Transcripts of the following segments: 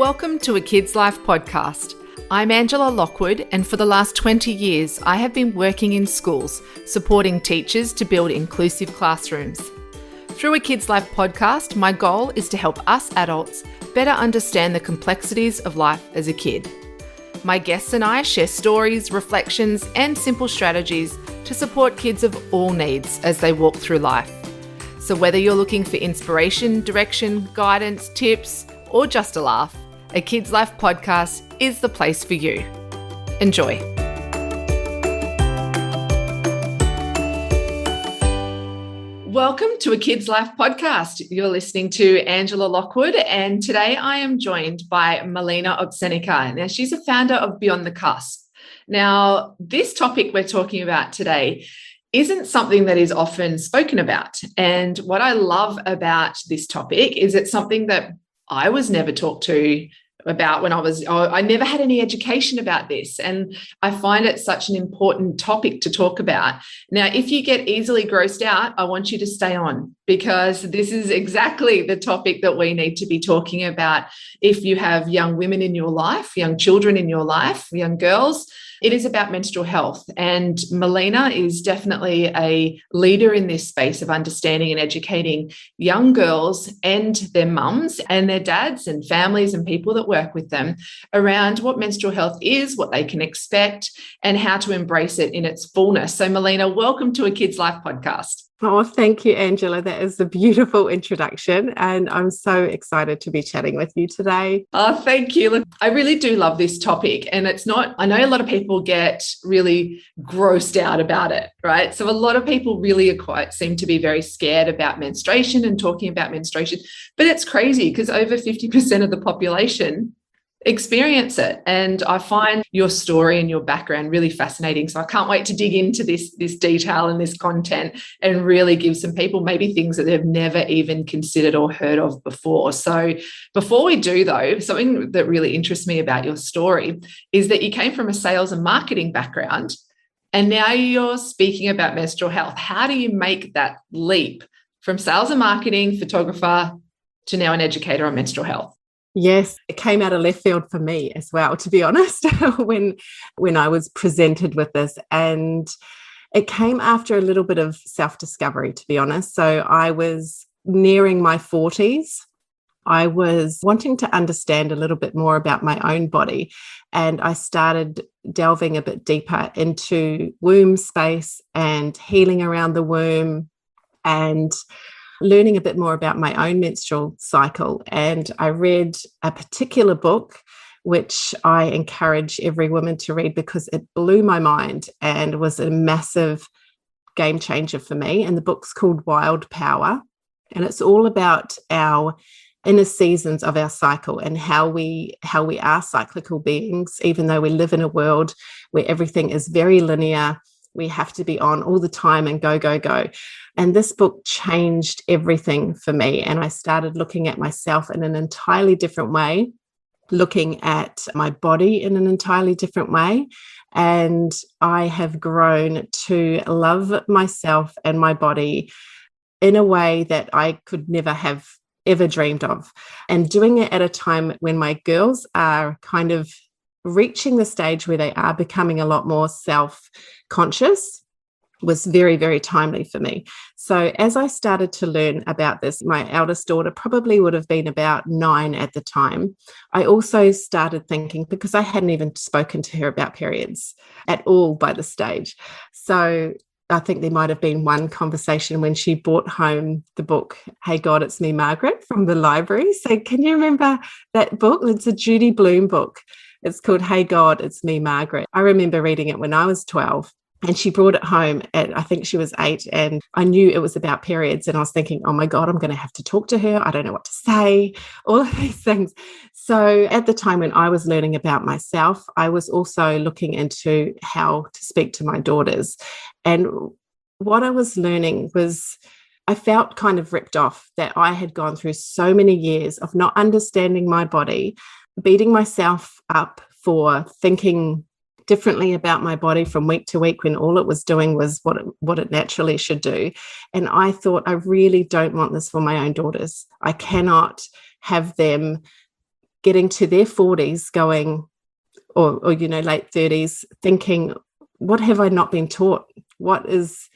Welcome to A Kid's Life podcast. I'm Angela Lockwood, and for the last 20 years, I have been working in schools, supporting teachers to build inclusive classrooms. Through A Kid's Life podcast, my goal is to help us adults better understand the complexities of life as a kid. My guests and I share stories, reflections, and simple strategies to support kids of all needs as they walk through life. So whether you're looking for inspiration, direction, guidance, tips, or just a laugh, A Kid's Life podcast is the place for you. Enjoy. Welcome to A Kid's Life podcast. You're listening to Angela Lockwood, and today I am joined by Milina Opsenica. Now, she's a founder of Beyond the Cusp. Now, this topic we're talking about today isn't something that is often spoken about. And what I love about this topic is it's something that I was never talked to about when I never had any education about this. And I find it such an important topic to talk about. Now, if you get easily grossed out, I want you to stay on, because this is exactly the topic that we need to be talking about. If you have young women in your life, young children in your life, young girls, it is about menstrual health. And Milina is definitely a leader in this space of understanding and educating young girls and their mums and their dads and families and people that work with them around what menstrual health is, what they can expect, and how to embrace it in its fullness. So Milina, welcome to A Kid's Life podcast. Oh, thank you, Angela. That is a beautiful introduction, and I'm so excited to be chatting with you today. Oh, thank you. Look, I really do love this topic, and I know a lot of people get really grossed out about it, right? So a lot of people really seem to be very scared about menstruation and talking about menstruation, but it's crazy because over 50% of the population experience it. And I find your story and your background really fascinating. So I can't wait to dig into this detail and this content and really give some people maybe things that they've never even considered or heard of before. So before we do though, something that really interests me about your story is that you came from a sales and marketing background, and now you're speaking about menstrual health. How do you make that leap from sales and marketing, photographer, to now an educator on menstrual health? Yes, it came out of left field for me as well, to be honest, when I was presented with this. And it came after a little bit of self-discovery, to be honest. So I was nearing my 40s. I was wanting to understand a little bit more about my own body. And I started delving a bit deeper into womb space and healing around the womb and learning a bit more about my own menstrual cycle. And I read a particular book, which I encourage every woman to read because it blew my mind and was a massive game changer for me. And the book's called Wild Power. And it's all about our inner seasons of our cycle and how we are cyclical beings, even though we live in a world where everything is very linear. We have to be on all the time and go, go, go. And this book changed everything for me. And I started looking at myself in an entirely different way, looking at my body in an entirely different way. And I have grown to love myself and my body in a way that I could never have ever dreamed of. And doing it at a time when my girls are kind of reaching the stage where they are becoming a lot more self-conscious was very, very timely for me. So as I started to learn about this, my eldest daughter probably would have been about 9 at the time. I also started thinking, because I hadn't even spoken to her about periods at all by the stage. So I think there might have been one conversation when she brought home the book, Hey God, It's Me, Margaret, from the library. So can you remember that book? It's a Judy Blume book. It's called Hey God, It's Me, Margaret. I remember reading it when I was 12, and she brought it home at, I think she was 8, and I knew it was about periods, and I was thinking, oh my God, I'm going to have to talk to her. I don't know what to say, all of these things. So at the time when I was learning about myself, I was also looking into how to speak to my daughters. And what I was learning was I felt kind of ripped off that I had gone through so many years of not understanding my body, beating myself up for thinking differently about my body from week to week when all it was doing was what it naturally should do. And I thought, I really don't want this for my own daughters. I cannot have them getting to their 40s going, or you know, late 30s, thinking, what have I not been taught? What is,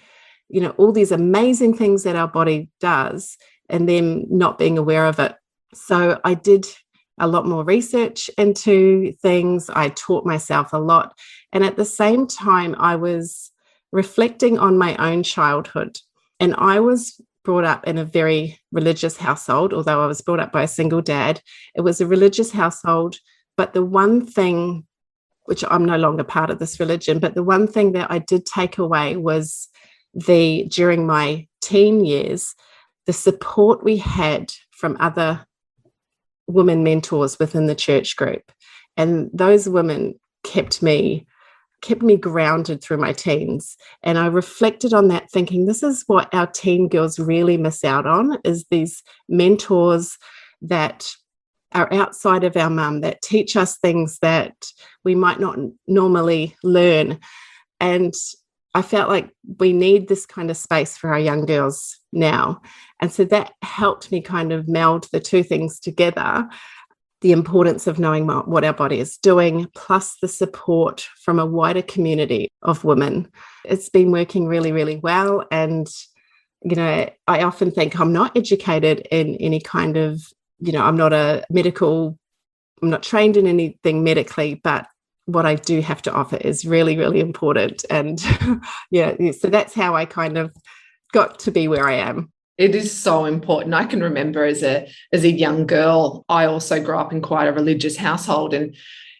you know, all these amazing things that our body does, and them not being aware of it. So I did a lot more research into things. I taught myself a lot. And at the same time, I was reflecting on my own childhood. And I was brought up in a very religious household, although I was brought up by a single dad. It was a religious household. But the one thing, which I'm no longer part of this religion, but the one thing that I did take away was during my teen years, the support we had from other women mentors within the church group. And those women kept me grounded through my teens. And I reflected on that, thinking this is what our teen girls really miss out on, is these mentors that are outside of our mum, that teach us things that we might not normally learn. And I felt like we need this kind of space for our young girls now. And so that helped me kind of meld the two things together, the importance of knowing what our body is doing, plus the support from a wider community of women. It's been working really, really well. And, you know, I often think I'm not educated in any kind of, you know, I'm not trained in anything medically, but what I do have to offer is really, really important. And so that's how I kind of got to be where I am. It is so important. I can remember as a young girl, I also grew up in quite a religious household, and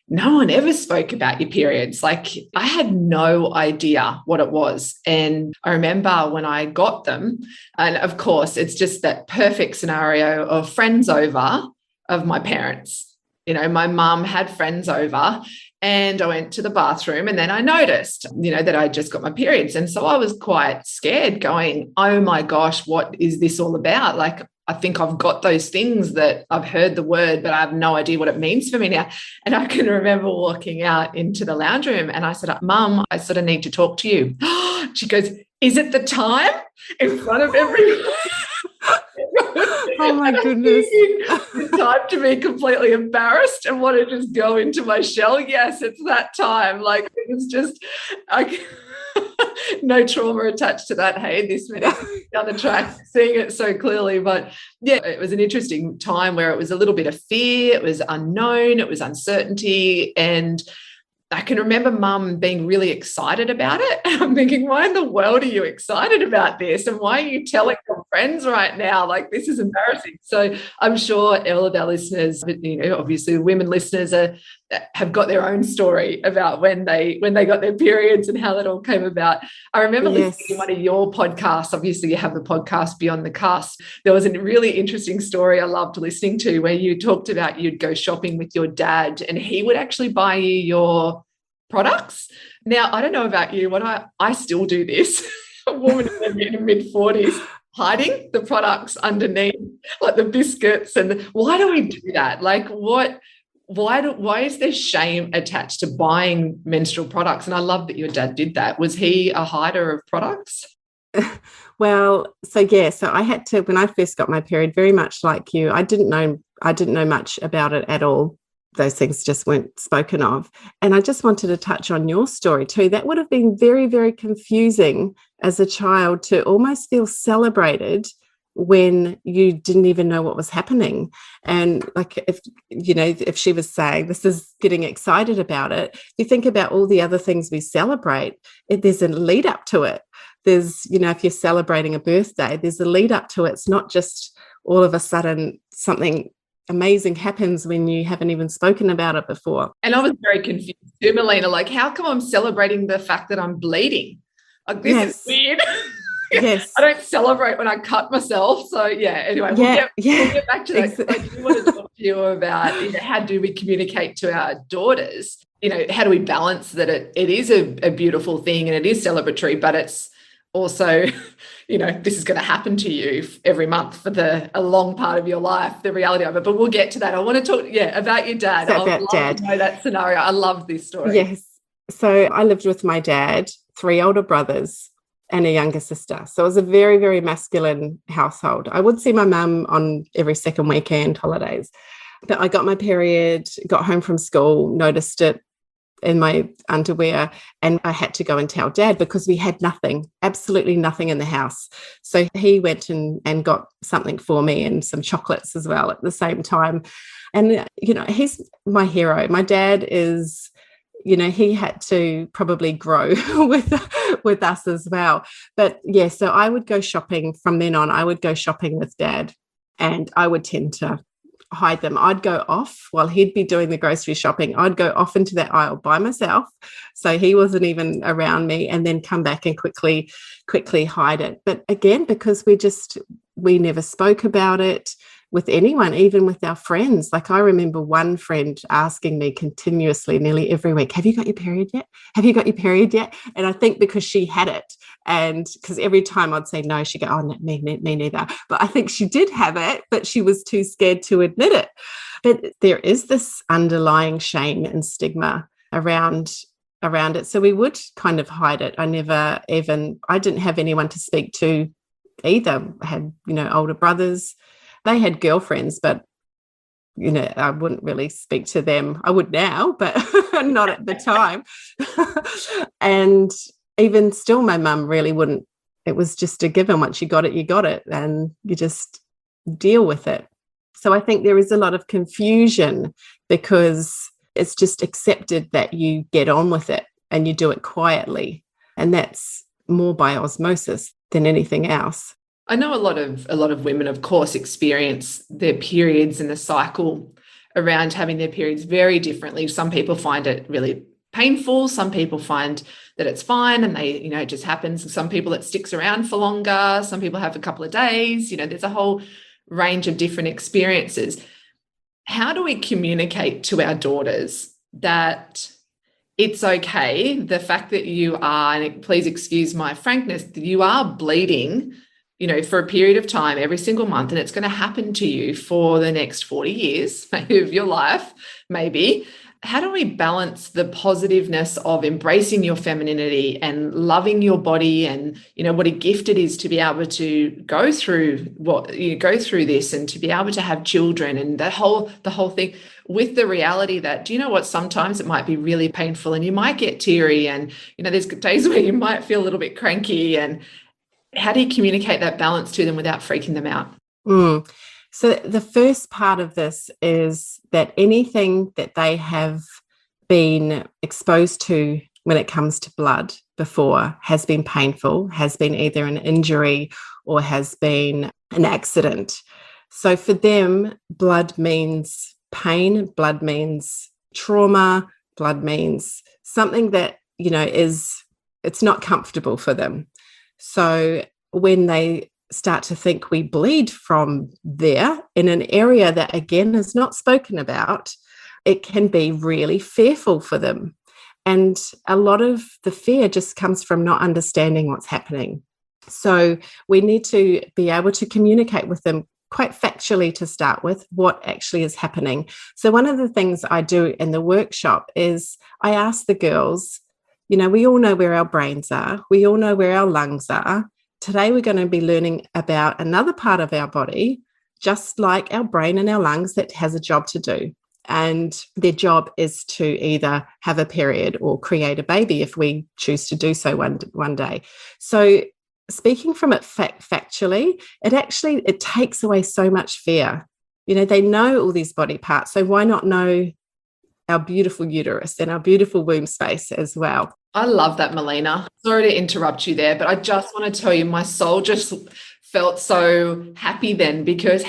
no one ever spoke about your periods. Like, I had no idea what it was. And I remember when I got them, and of course, it's just that perfect scenario of friends over of my parents. You know, my mum had friends over, and I went to the bathroom, and then I noticed, you know, that I just got my periods. And so I was quite scared, going, oh my gosh, what is this all about? Like, I think I've got those things that I've heard the word, but I have no idea what it means for me now. And I can remember walking out into the lounge room, and I said, Mum, I sort of need to talk to you. She goes, is it the time? In front of everyone. Oh my goodness. It's time to be completely embarrassed and want to just go into my shell. Yes, it's that time. Like, it was just, no trauma attached to that. Hey, this minute down the track, seeing it so clearly. But yeah, it was an interesting time where it was a little bit of fear. It was unknown. It was uncertainty. And I can remember Mum being really excited about it. And I'm thinking, why in the world are you excited about this? And why are you telling your friends right now? Like, this is embarrassing. So I'm sure all of our listeners, you know, obviously women listeners have got their own story about when they got their periods and how that all came about. I remember listening to one of your podcasts. Obviously, you have the podcast Beyond the Cusp. There was a really interesting story I loved listening to, where you talked about you'd go shopping with your dad, and he would actually buy you your products. Now, I don't know about you, I still do this. A woman in her mid-40s hiding the products underneath, like the biscuits. And why do we do that? Like, why is there shame attached to buying menstrual products? And I love that your dad did that. Was he a hider of products? Well, so I had to, when I first got my period, very much like you, I didn't know much about it at all. Those things just weren't spoken of. And I just wanted to touch on your story too. That would have been very, very confusing as a child, to almost feel celebrated when you didn't even know what was happening. And like, if she was saying this is getting excited about it, you think about all the other things we celebrate, there's a lead up to it. There's, you know, if you're celebrating a birthday, there's a lead up to it. It's not just all of a sudden something amazing happens when you haven't even spoken about it before. And I was very confused too, Milina, like, how come I'm celebrating the fact that I'm bleeding? Like, this is weird. Yes. I don't celebrate when I cut myself. So yeah, anyway, we'll get back to that. Exactly. I do want to talk to you about, you know, how do we communicate to our daughters? You know, how do we balance that it is a beautiful thing and it is celebratory, but it's also, you know, this is going to happen to you every month for a long part of your life, the reality of it. But we'll get to that. I want to talk, about your dad. I would love to know that scenario. I love this story. Yes. So I lived with my dad, 3 older brothers and a younger sister. So it was a very, very masculine household. I would see my mum on every second weekend holidays. But I got my period, got home from school, noticed it in my underwear, and I had to go and tell Dad because we had nothing, absolutely nothing in the house. So he went and got something for me and some chocolates as well at the same time. And, he's my hero. My dad is, he had to probably grow with us as well. But yeah, so I would go shopping from then on. I would go shopping with Dad, and I would tend to hide them. I'd go off while he'd be doing the grocery shopping. I'd go off into that aisle by myself, so he wasn't even around me, and then come back and quickly hide it. But again, because we never spoke about it with anyone, even with our friends. Like, I remember one friend asking me continuously, nearly every week, have you got your period yet? Have you got your period yet? And I think because she had it, and because every time I'd say no, she'd go, oh, no, me neither. But I think she did have it, but she was too scared to admit it. But there is this underlying shame and stigma around it. So we would kind of hide it. I didn't have anyone to speak to either. I had, older brothers. They had girlfriends, but, I wouldn't really speak to them. I would now, but not at the time. And even still, my mum really wouldn't. It was just a given. Once you got it, and you just deal with it. So I think there is a lot of confusion because it's just accepted that you get on with it and you do it quietly. And that's more by osmosis than anything else. I know a lot of women, of course, experience their periods and the cycle around having their periods very differently. Some people find it really painful. Some people find that it's fine and it just happens. Some people it sticks around for longer. Some people have a couple of days. There's a whole range of different experiences. How do we communicate to our daughters that it's okay, the fact that you are, and please excuse my frankness, that you are bleeding, for a period of time every single month, and it's going to happen to you for the next 40 years maybe of your life, maybe. How do we balance the positiveness of embracing your femininity and loving your body, and what a gift it is to be able to go through this and to be able to have children and the whole thing, with the reality that, do you know what, sometimes it might be really painful and you might get teary, and there's days where you might feel a little bit cranky, and how do you communicate that balance to them without freaking them out? So the first part of this is that anything that they have been exposed to when it comes to blood before has been painful, has been either an injury or has been an accident. So for them, blood means pain, blood means trauma, blood means something that, it's not comfortable for them. So when they start to think we bleed from there in an area that, again, is not spoken about, it can be really fearful for them. And a lot of the fear just comes from not understanding what's happening. So we need to be able to communicate with them quite factually to start with what actually is happening. So one of the things I do in the workshop is I ask the girls, we all know where our brains are. We all know where our lungs are. Today, we're going to be learning about another part of our body, just like our brain and our lungs, that has a job to do. And their job is to either have a period or create a baby if we choose to do so one day. So speaking from it factually, it takes away so much fear. They know all these body parts, so why not know our beautiful uterus and our beautiful womb space as well? I love that, Milina. Sorry to interrupt you there, but I just want to tell you, my soul just felt so happy then, because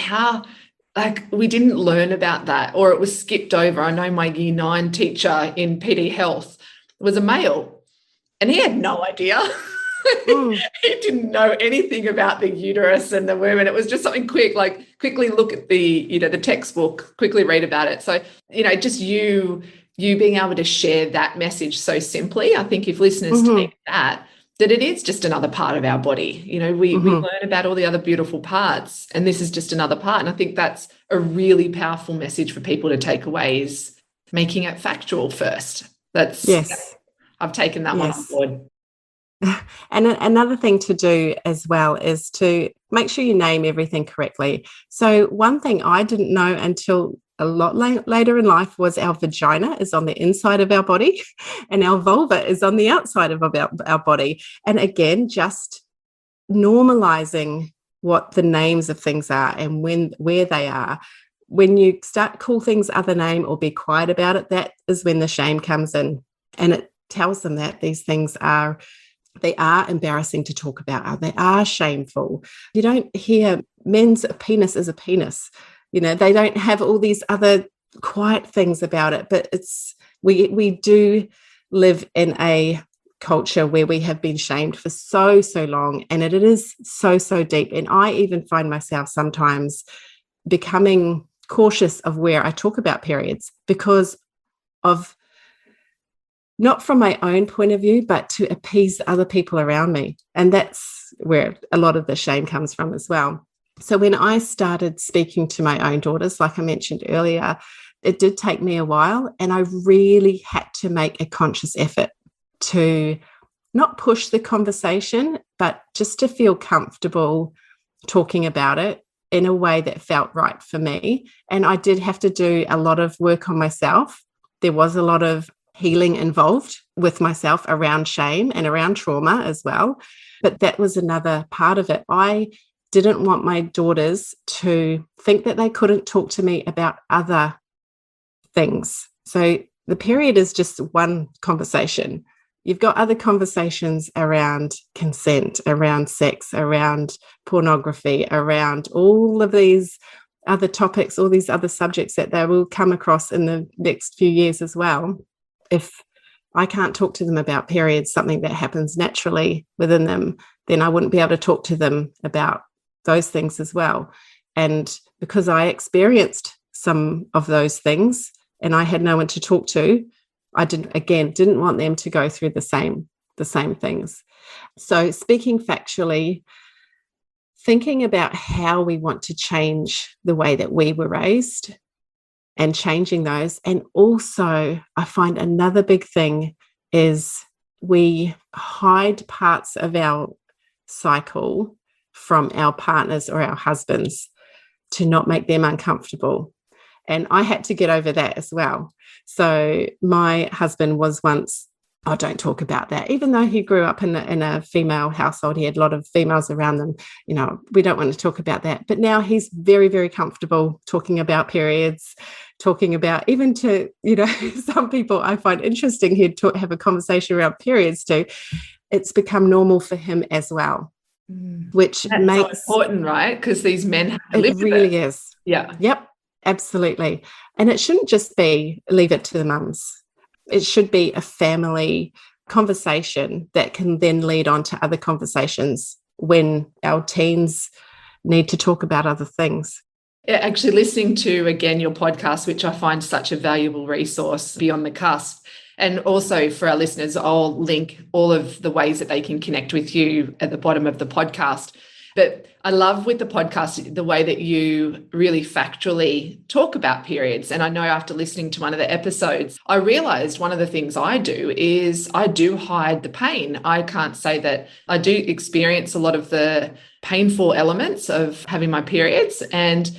we didn't learn about that, or it was skipped over. I know my year 9 teacher in PD health was a male, and he had no idea. He didn't know anything about the uterus and the womb, and it was just something quick, like quickly look at the textbook, quickly read about it. So just you being able to share that message so simply, I think if listeners take that it is just another part of our body. We learn about all the other beautiful parts, and this is just another part. And I think that's a really powerful message for people to take away, is making it factual first. I've taken that one on board. And another thing to do as well is to make sure you name everything correctly. So one thing I didn't know until a lot later in life was our vagina is on the inside of our body and our vulva is on the outside of our body. And again, just normalizing what the names of things are and where they are. When you start to call things other name or be quiet about it, that is when the shame comes in, and it tells them that these things are embarrassing to talk about. They are shameful. You don't hear men's penis is a penis. They don't have all these other quiet things about it, but we do live in a culture where we have been shamed for so long, and it is so deep. And I even find myself sometimes becoming cautious of where I talk about periods, because of, not from my own point of view, but to appease other people around me. And that's where a lot of the shame comes from as well. So when I started speaking to my own daughters, like I mentioned earlier, it did take me a while, and I really had to make a conscious effort to not push the conversation, but just to feel comfortable talking about it in a way that felt right for me. And I did have to do a lot of work on myself. There was a lot of healing involved with myself around shame and around trauma as well. But that was another part of it. I didn't want my daughters to think that they couldn't talk to me about other things. So the period is just one conversation. You've got other conversations around consent, around sex, around pornography, around all of these other topics, all these other subjects that they will come across in the next few years as well. If I can't talk to them about periods, something that happens naturally within them, then I wouldn't be able to talk to them about those things as well. And because I experienced some of those things and I had no one to talk to, I didn't want them to go through the same things. So speaking factually, thinking about how we want to change the way that we were raised and changing those. And also I find another big thing is we hide parts of our cycle from our partners or our husbands to not make them uncomfortable. And I had to get over that as well. So my husband was once, oh, don't talk about that. Even though he grew up in a female household, he had a lot of females around them. We don't want to talk about that. But now he's very, very comfortable talking about periods, talking about even to, some people I find interesting, he'd have a conversation around periods too. It's become normal for him as well, which That's makes so important, right? Because these men have to live with it. It really is. Yeah. Yep. Absolutely. And it shouldn't just be leave it to the mums. It should be a family conversation that can then lead on to other conversations when our teens need to talk about other things. Actually, listening to, again, your podcast, which I find such a valuable resource, Beyond the Cusp. And also for our listeners, I'll link all of the ways that they can connect with you at the bottom of the podcast. But I love with the podcast the way that you really factually talk about periods. And I know after listening to one of the episodes, I realized one of the things I do is I do hide the pain. I can't say that I do experience a lot of the painful elements of having my periods, and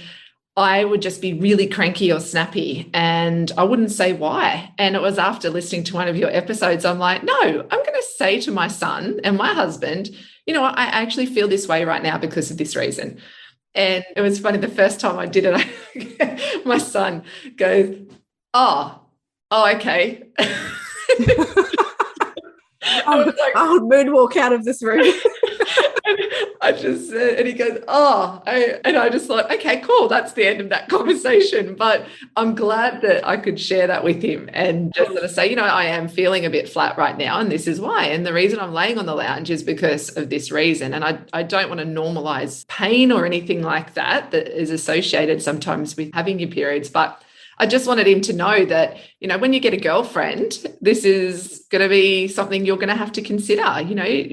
I would just be really cranky or snappy and I wouldn't say why. And it was after listening to one of your episodes, I'm like, no, I'm going to say to my son and my husband, I actually feel this way right now because of this reason. And it was funny, the first time I did it, my son goes, oh, okay. I'll moonwalk out of this room. I just said, and he goes, and I just thought, okay, cool. That's the end of that conversation. But I'm glad that I could share that with him and just sort of say, I am feeling a bit flat right now, and this is why. And the reason I'm laying on the lounge is because of this reason. And I don't want to normalize pain or anything like that is associated sometimes with having your periods. But I just wanted him to know that, when you get a girlfriend, this is going to be something you're going to have to consider,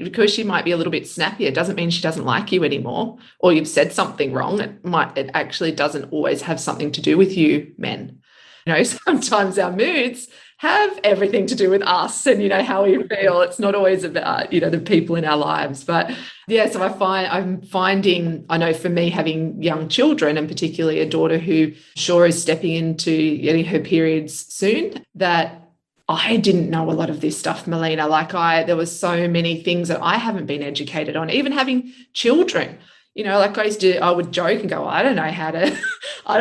because she might be a little bit snappy. It doesn't mean she doesn't like you anymore, or you've said something wrong. It actually doesn't always have something to do with you men. Sometimes our moods have everything to do with us and, how we feel. It's not always about, the people in our lives. But yeah, so I'm finding, I know for me, having young children and particularly a daughter who sure is stepping into getting her periods soon, that I didn't know a lot of this stuff, Milina. There was so many things that I haven't been educated on, even having children. I would joke and go, I don't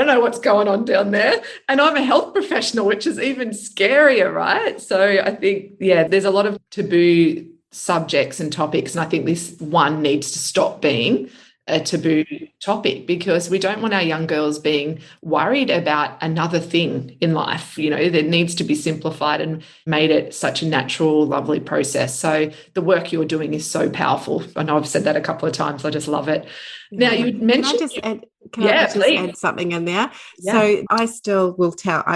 know what's going on down there. And I'm a health professional, which is even scarier, right? So I think, yeah, there's a lot of taboo subjects and topics. And I think this one needs to stop being a taboo topic, because we don't want our young girls being worried about another thing in life. That needs to be simplified and made it such a natural, lovely process. So the work you're doing is so powerful. I know I've said that a couple of times. I just love it. Yeah. Now, you mentioned... Can I just add something in there? Yeah. So I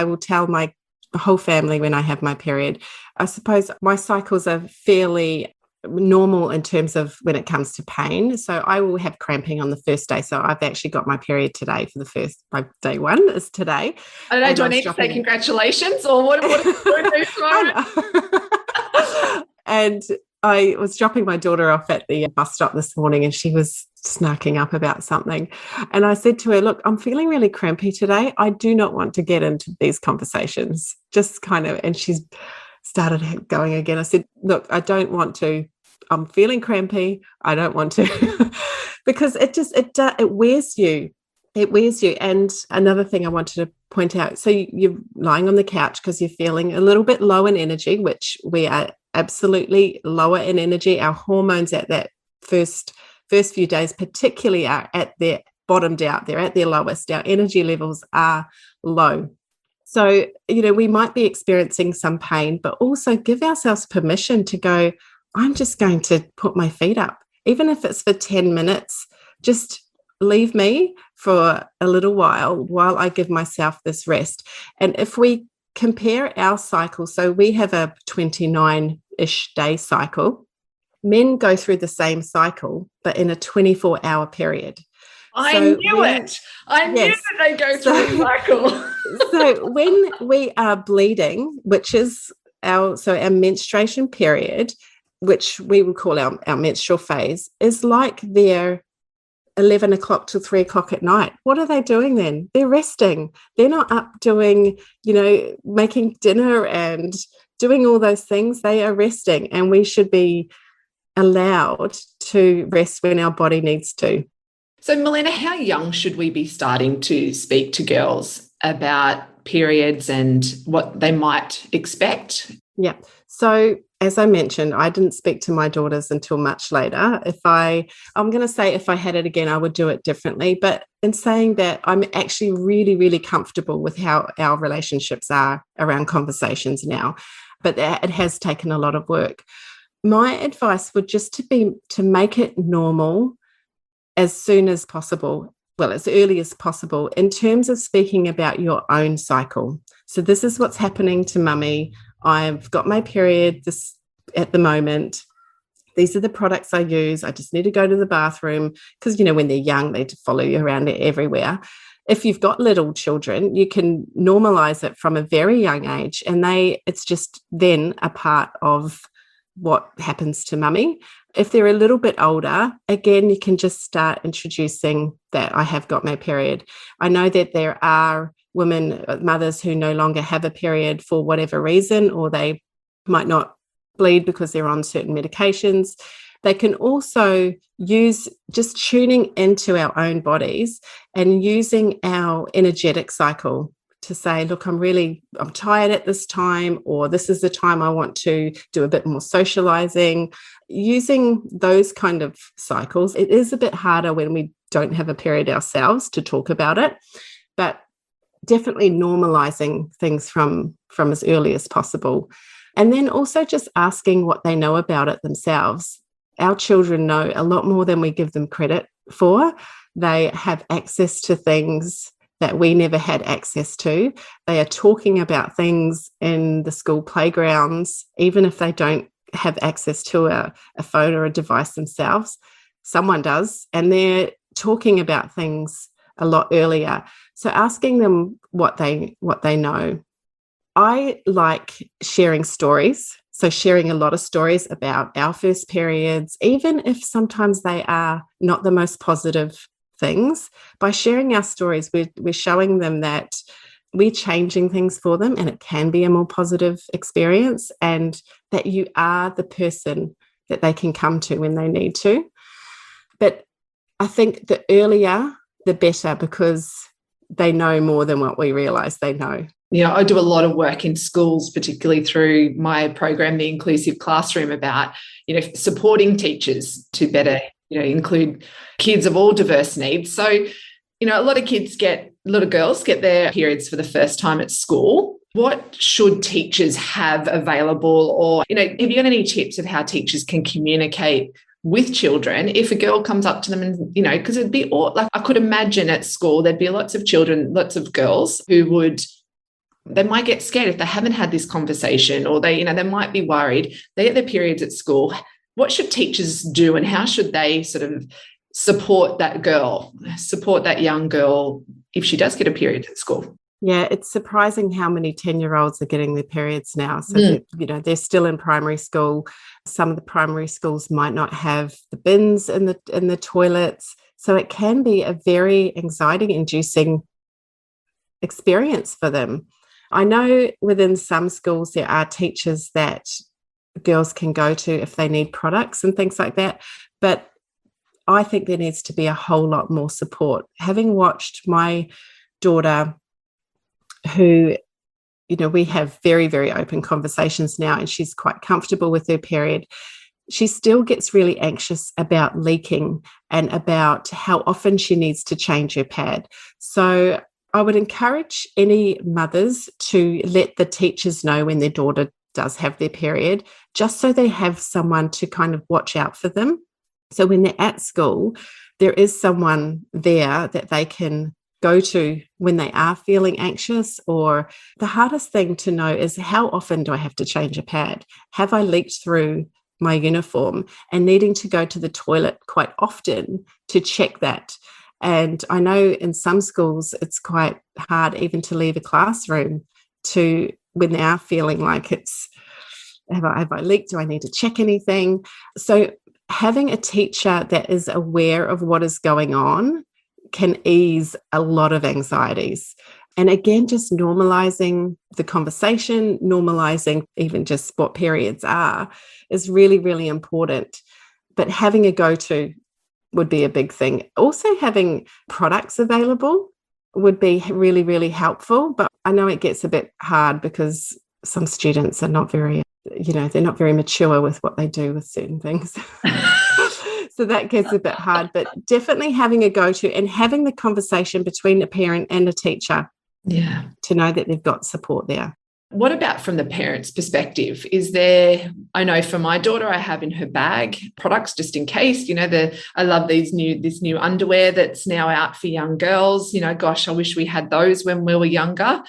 will tell my whole family when I have my period. I suppose my cycles are fairly normal in terms of when it comes to pain. So I will have cramping on the first day. So I've actually got my period today for the first, my day one is today. I don't know, do I need to say congratulations or what is it? And I was dropping my daughter off at the bus stop this morning and she was snarking up about something. And I said to her, look, I'm feeling really crampy today. I do not want to get into these conversations. And she's started going again. I said, look, I don't want to. I'm feeling crampy. I don't want to. Because it wears you. It wears you. And another thing I wanted to point out, so you're lying on the couch because you're feeling a little bit low in energy, which we are absolutely lower in energy. Our hormones at that first few days particularly are at their bottomed out. They're at their lowest. Our energy levels are low. So, we might be experiencing some pain, but also give ourselves permission to go, I'm just going to put my feet up. Even if it's for 10 minutes, just leave me for a little while I give myself this rest. And if we compare our cycle, so we have a 29-ish day cycle. Men go through the same cycle, but in a 24-hour period. I knew it. I knew that they go through a cycle. So when we are bleeding, which is our menstruation period, which we would call our menstrual phase, is like their 11 o'clock till 3 o'clock at night. What are they doing then? They're resting. They're not up doing, making dinner and doing all those things. They are resting, and we should be allowed to rest when our body needs to. So, Milina, how young should we be starting to speak to girls about periods and what they might expect? Yeah. So, as I mentioned, I didn't speak to my daughters until much later. I'm going to say if I had it again, I would do it differently. But in saying that, I'm actually really, really comfortable with how our relationships are around conversations now. But it has taken a lot of work. My advice would just to make it normal as soon as possible, well, as early as possible, in terms of speaking about your own cycle. So this is what's happening to mummy. I've got my period at the moment. These are the products I use. I just need to go to the bathroom because, when they're young, they follow you around everywhere. If you've got little children, you can normalize it from a very young age, and it's just then a part of what happens to mummy. If they're a little bit older, again, you can just start introducing that I have got my period. I know that there are mothers who no longer have a period for whatever reason, or they might not bleed because they're on certain medications. They can also use just tuning into our own bodies and using our energetic cycle to say, look, I'm tired at this time, or this is the time I want to do a bit more socializing. Using those kind of cycles, it is a bit harder when we don't have a period ourselves to talk about it, but definitely normalizing things from as early as possible. And then also just asking what they know about it themselves. Our children know a lot more than we give them credit for. They have access to things that we never had access to. They are talking about things in the school playgrounds, even if they don't have access to a phone or a device themselves. Someone does, and they're talking about things a lot earlier. So asking them what they know. I like sharing stories. So sharing a lot of stories about our first periods, even if sometimes they are not the most positive things. By sharing our stories, we're showing them that we're changing things for them and it can be a more positive experience, and that you are the person that they can come to when they need to. But I think the earlier, the better, because they know more than what we realise they know. Yeah, I do a lot of work in schools, particularly through my program, The Inclusive Classroom, about, supporting teachers to better, include kids of all diverse needs. So, a lot of girls get their periods for the first time at school. What should teachers have available? Or, have you got any tips of how teachers can communicate with children if a girl comes up to them and, because it'd be like, I could imagine at school there'd be lots of children, lots of girls who they might get scared if they haven't had this conversation, or they might be worried. They get their periods at school. What should teachers do, and how should they sort of support that young girl if she does get a period at school? Yeah, it's surprising how many 10-year-olds are getting their periods now. So, they're still in primary school. Some of the primary schools might not have the bins in the toilets. So it can be a very anxiety-inducing experience for them. I know within some schools there are teachers that girls can go to if they need products and things like that. But I think there needs to be a whole lot more support. Having watched my daughter, who, we have very, very open conversations now, and she's quite comfortable with her period, she still gets really anxious about leaking and about how often she needs to change her pad. So I would encourage any mothers to let the teachers know when their daughter does have their period, just so they have someone to kind of watch out for them. So when they're at school, there is someone there that they can go to when they are feeling anxious. Or the hardest thing to know is, how often do I have to change a pad? Have I leaked through my uniform? And needing to go to the toilet quite often to check that. And I know in some schools it's quite hard even to leave a classroom when they are feeling like it's, have I leaked? Do I need to check anything? So having a teacher that is aware of what is going on can ease a lot of anxieties. And again, just normalizing the conversation, normalizing even just what periods are, is really, really important. But having a go-to would be a big thing. Also, having products available would be really, really helpful. But I know it gets a bit hard because some students are not very, they're not very mature with what they do with certain things. So that gets a bit hard, but definitely having a go-to and having the conversation between a parent and a teacher, to know that they've got support there. What about from the parent's perspective? I know for my daughter, I have in her bag products just in case, I love this new underwear that's now out for young girls. Gosh, I wish we had those when we were younger,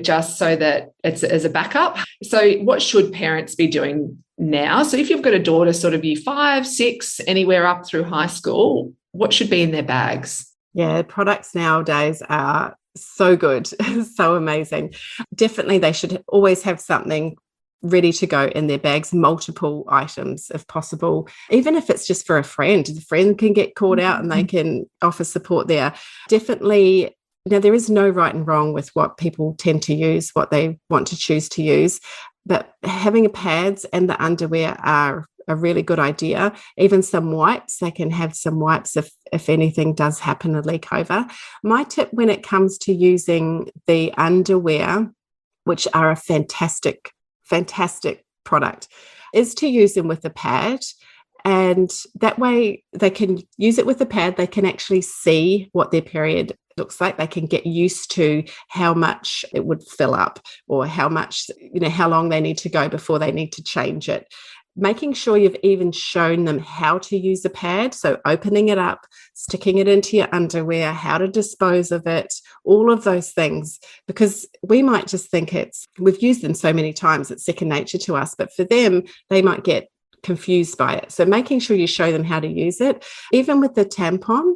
just so that it's as a backup. So what should parents be doing now? So if you've got a daughter sort of year 5, 6, anywhere up through high school, what should be in their bags? Yeah, products nowadays are so good, so amazing. Definitely they should always have something ready to go in their bags, multiple items if possible. Even if it's just for a friend, the friend can get caught out and they can offer support there. Definitely, there is no right and wrong with what people tend to use, what they want to choose to use. But having a pads and the underwear are a really good idea. Even some wipes, they can have some wipes if anything does happen, a leak over. My tip when it comes to using the underwear, which are a fantastic product, is to use them with a pad. And that way they can use it with a pad. They can actually see what their period looks like. They can get used to how much it would fill up, or how much, how long they need to go before they need to change it. Making sure you've even shown them how to use a pad. So opening it up, sticking it into your underwear, how to dispose of it, all of those things, because we might just think we've used them so many times, it's second nature to us, but for them, they might get confused by it. So making sure you show them how to use it. Even with the tampon,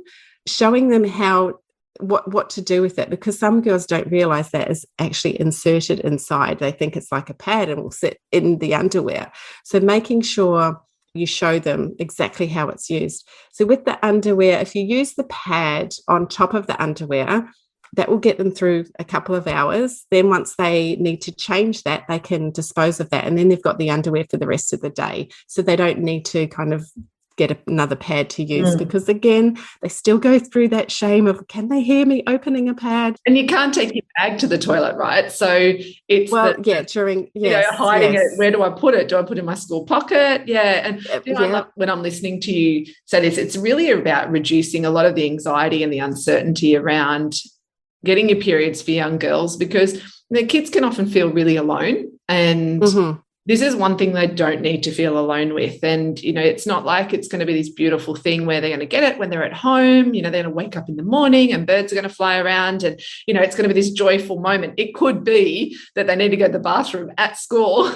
showing them how what to do with it, because some girls don't realize that is actually inserted inside. They think it's like a pad and will sit in the underwear. So making sure you show them exactly how it's used. So with the underwear, if you use the pad on top of the underwear, that will get them through a couple of hours. Then once they need to change that, they can dispose of that. And then they've got the underwear for the rest of the day. So they don't need to kind of get another pad to use, because again, they still go through that shame of, can they hear me opening a pad? And you can't take your bag to the toilet, right? So it's hiding it. Where do I put it? Do I put it in my school pocket? Yeah. And I love when I'm listening to you say this, it's really about reducing a lot of the anxiety and the uncertainty around getting your periods for young girls, because the kids can often feel really alone, and this is one thing they don't need to feel alone with. And, it's not like it's going to be this beautiful thing where they're going to get it when they're at home. They're going to wake up in the morning and birds are going to fly around and, it's going to be this joyful moment. It could be that they need to go to the bathroom at school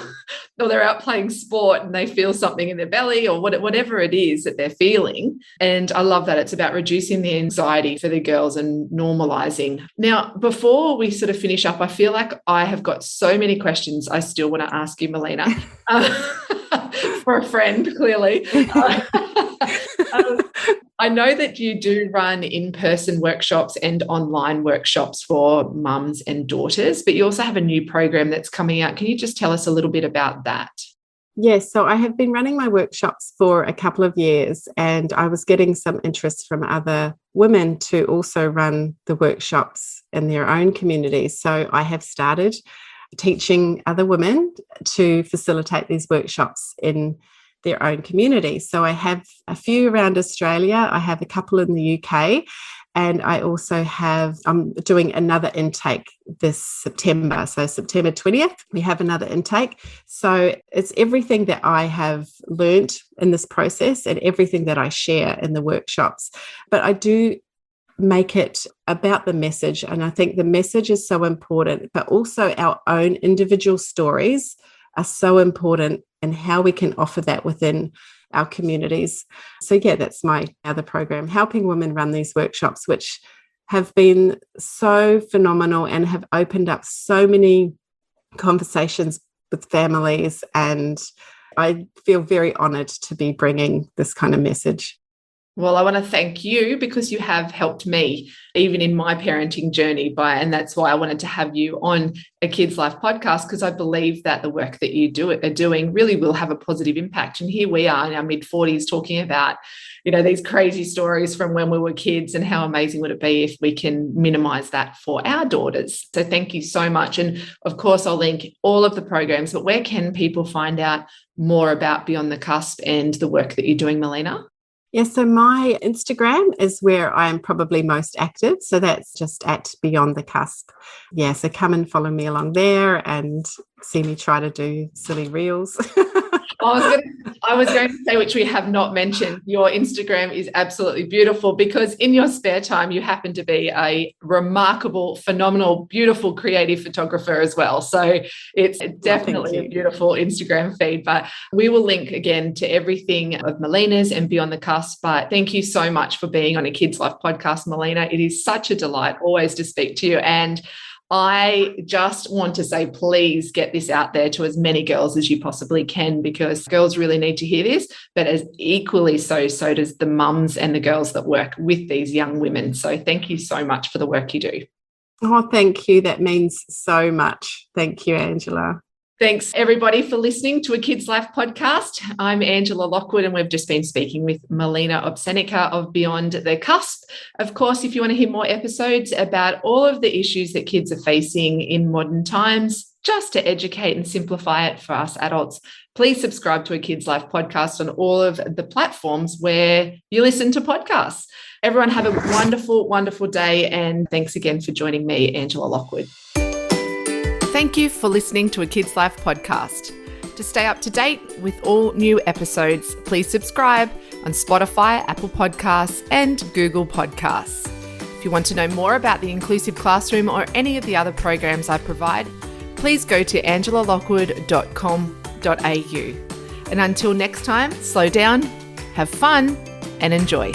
or they're out playing sport and they feel something in their belly or whatever it is that they're feeling. And I love that. It's about reducing the anxiety for the girls and normalizing. Now, before we sort of finish up, I feel like I have got so many questions I still want to ask you, Milina. For a friend, clearly. I know that you do run in-person workshops and online workshops for mums and daughters, but you also have a new program that's coming out. Can you just tell us a little bit about that? Yes, so I have been running my workshops for a couple of years, and I was getting some interest from other women to also run the workshops in their own communities. So I have started teaching other women to facilitate these workshops in their own community. So I have a few around Australia, I have a couple in the UK, and I'm doing another intake this September. So September 20th, we have another intake. So it's everything that I have learnt in this process and everything that I share in the workshops. But I do make it about the message. And I think the message is so important, but also our own individual stories are so important and how we can offer that within our communities. So yeah, that's my other program, helping women run these workshops, which have been so phenomenal and have opened up so many conversations with families. And I feel very honoured to be bringing this kind of message. Well, I want to thank you because you have helped me even in my parenting journey and that's why I wanted to have you on a Kids Life podcast, because I believe that the work that you are doing really will have a positive impact. And here we are in our mid-40s talking about, these crazy stories from when we were kids, and how amazing would it be if we can minimize that for our daughters. So thank you so much. And of course, I'll link all of the programs, but where can people find out more about Beyond the Cusp and the work that you're doing, Milina? Yeah, so my Instagram is where I am probably most active. So that's just at Beyond the Cusp. Yeah, so come and follow me along there and see me try to do silly reels. I was going to say, which we have not mentioned, your Instagram is absolutely beautiful, because in your spare time, you happen to be a remarkable, phenomenal, beautiful, creative photographer as well. So it's definitely a beautiful Instagram feed. But we will link again to everything of Milina's and Beyond the Cusp. But thank you so much for being on a Kids Life podcast, Milina. It is such a delight always to speak to you. And I just want to say, please get this out there to as many girls as you possibly can, because girls really need to hear this, but as equally so does the mums and the girls that work with these young women. So thank you so much for the work you do. Oh, thank you. That means so much. Thank you, Angela. Thanks, everybody, for listening to a Kids Life podcast. I'm Angela Lockwood, and we've just been speaking with Milina Opsenica of Beyond the Cusp. Of course, if you want to hear more episodes about all of the issues that kids are facing in modern times, just to educate and simplify it for us adults, please subscribe to a Kids Life podcast on all of the platforms where you listen to podcasts. Everyone have a wonderful, wonderful day, and thanks again for joining me, Angela Lockwood. Thank you for listening to a Kids Life podcast. To stay up to date with all new episodes, please subscribe on Spotify, Apple Podcasts, and Google Podcasts. If you want to know more about the Inclusive Classroom or any of the other programs I provide, please go to angelalockwood.com.au. And until next time, slow down, have fun, and enjoy.